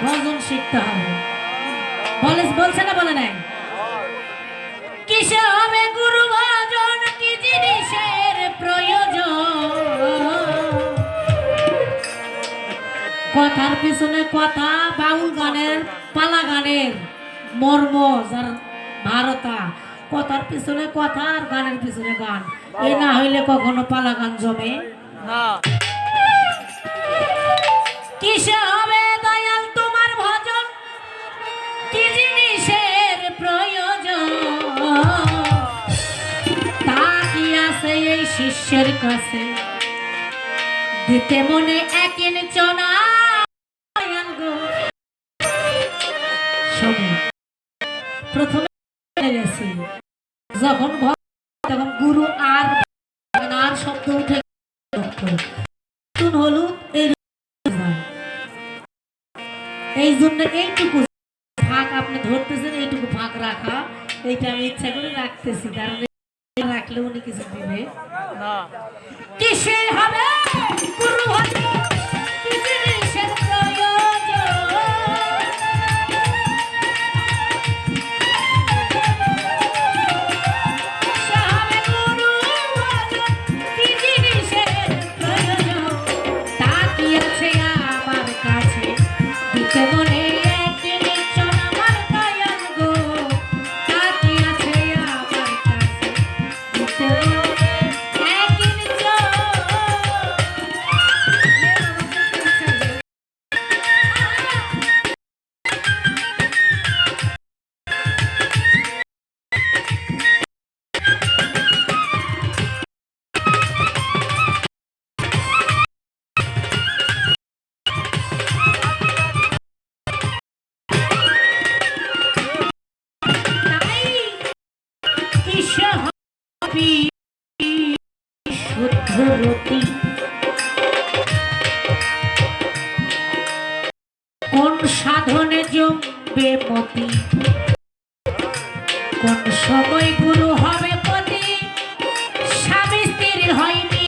ভজন শিখতে হবে। বলছে না বলে নাই? কিসে হবে গুরু ভজন, কি জিনিসের প্রয়োজন? কথার পিছনে কথা, বাউল গানের পালা গানের মর্ম যার ভারতা, কথার পিছনে কথা আর গানের পিছনে গান, এ না হইলে কখনো পালা গান জমে না। কিসে হবে দয়াল তোমার ভজন, কি জিনিসের প্রয়োজন? তা কি আছে এই শিষ্যের কাছে, দিতে মনে একিন চনা। প্রথমে যখন তখন গুরু আর শব্দ উঠে হলুদ, এই জন্য এইটুকু ফাঁক আপনি ধরতেছেন, এইটুকু ফাঁক রাখা, এইটা আমি ইচ্ছা করে রাখতেছি, কারণ রাখলে উনি কিছু দিবে না। কিসে হবে গুরু ভজন, কি জিনিসের প্রয়োজন? কোন সাধনে জমবে মতি, কোন সময় গুরু হবে পতি, স্বামী স্ত্রীর হয়নি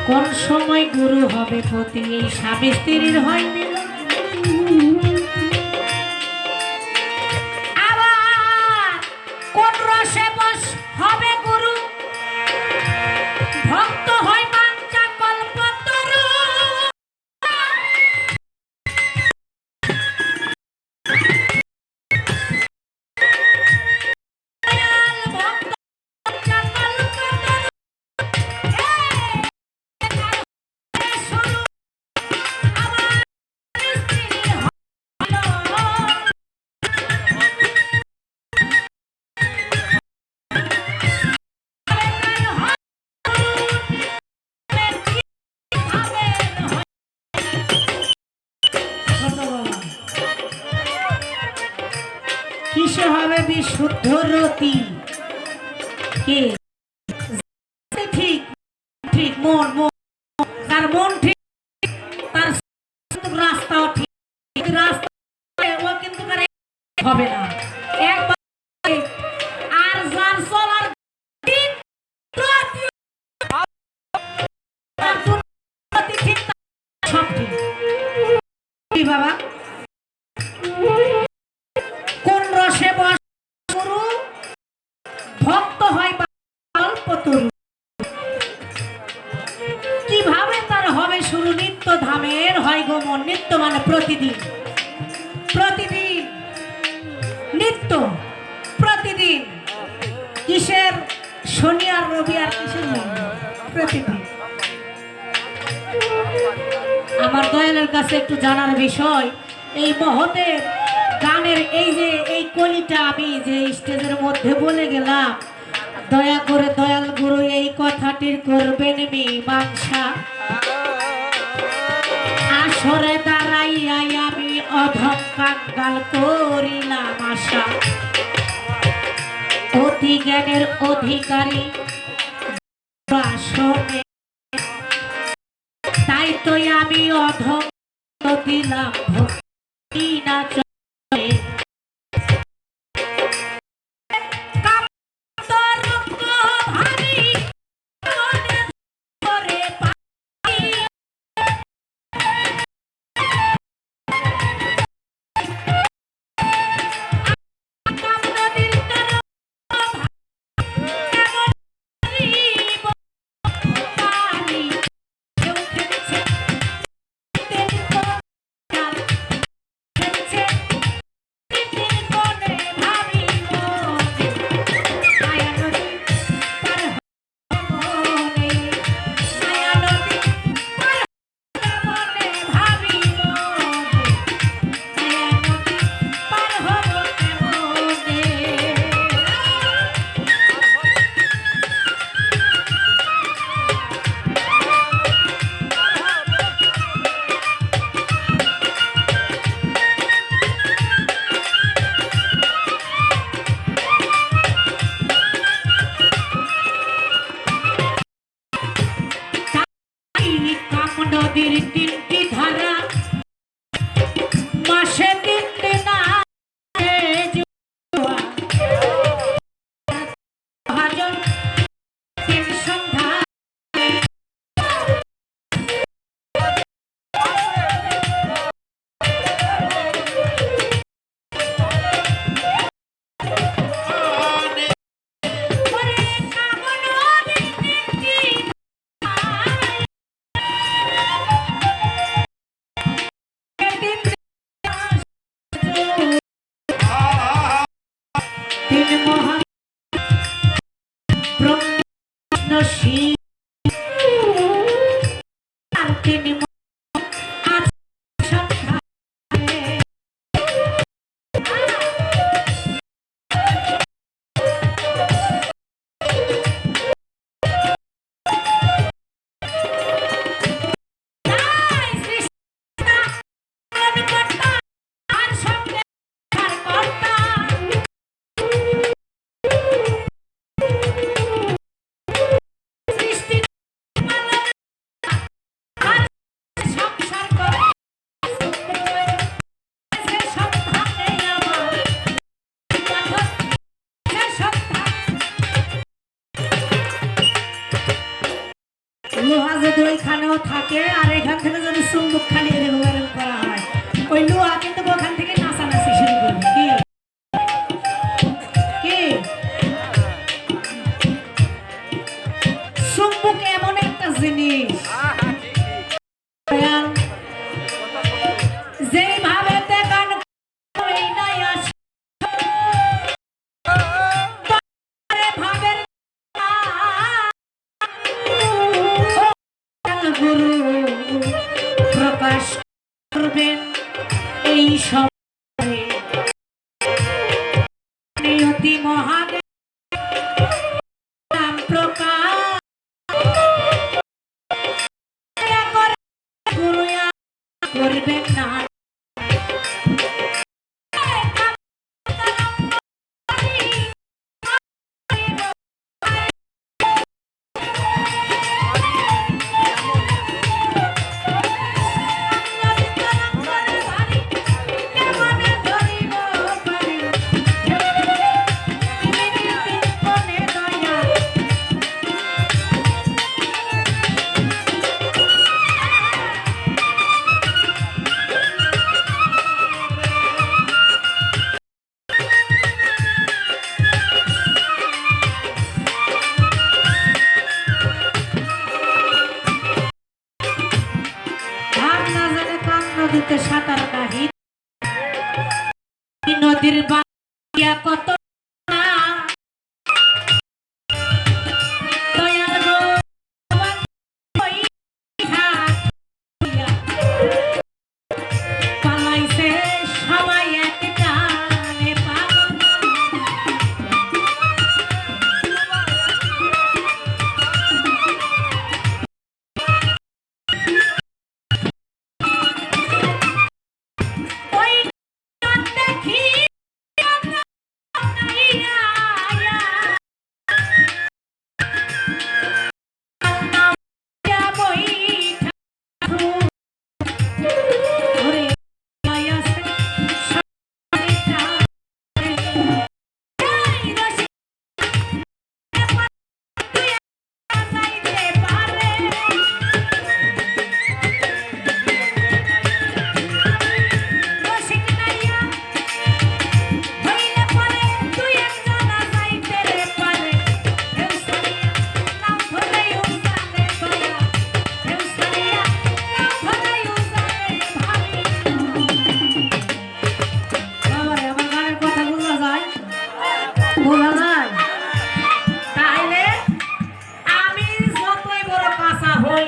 কোন সময় গুরু হবে পতি, এই স্বামী স্ত্রীর হয়নি। আবার কোন রসে বশ হবে গুরু, ভক্ত হয় বাঞ্ছা কল্পতরু। কিসে হবে বিশুদ্ধ রতি, কে ঠিক ঠিক মন, তার মন ঠিক, তার রাস্তাও ঠিক, রাস্তা ও কিন্তু হবে না একবার। আর যার চলার ঠিক সব ঠিক বাবা। কোন রসে বস গুরু, ভক্ত হয় কল্পতরু। কিভাবে তার হবে শুরু, নিত্য ধামের হয় গমন। নিত্য মানে প্রতিদিন, প্রতিদিন নিত্য, প্রতিদিন। কিসের শনি আর রবি আর কিসের প্রতিদিন। আমার দয়ালের কাছে একটু জানার বিষয়, এই মহতের গানের এই যে এই কলিটা আমি যে স্টেজের মধ্যে বলে গেলাম, দয়া করে দয়াল গুরু এই কথাটির করবেন মীমাংসা। আসরে দাঁড়াইয়াই আমি অধম কাঙ্গাল করিলাম আশা, অতি জ্ঞানের অধিকারী আসনে, তাই তো আমি অধম দিলাম ভক্তি না চলে। নদীর তিনটি ধারা মাসে তিনটে না হাজার তিন সন্ধ্যা লোহা যদি ওইখানেও থাকে আর এখান থেকে যদি চুম্বক খালি এরকম করা হয়, ওই লোহা কিন্তু ওখান থেকে নাচানাচি শুরু করবে। কি কি চুম্বক এমন একটা জিনিস, যেইভাবে দেখান গুরু প্রকাশ করবেন এই সব নিয়তি মহাদেব নাম প্রকাশ গুরু করবেন না। নদীতে সাঁতার কাহি, নদীর বাকিয়া কত বোঝা যায়? তাহলে আমি যতই বড় কাঁচা হই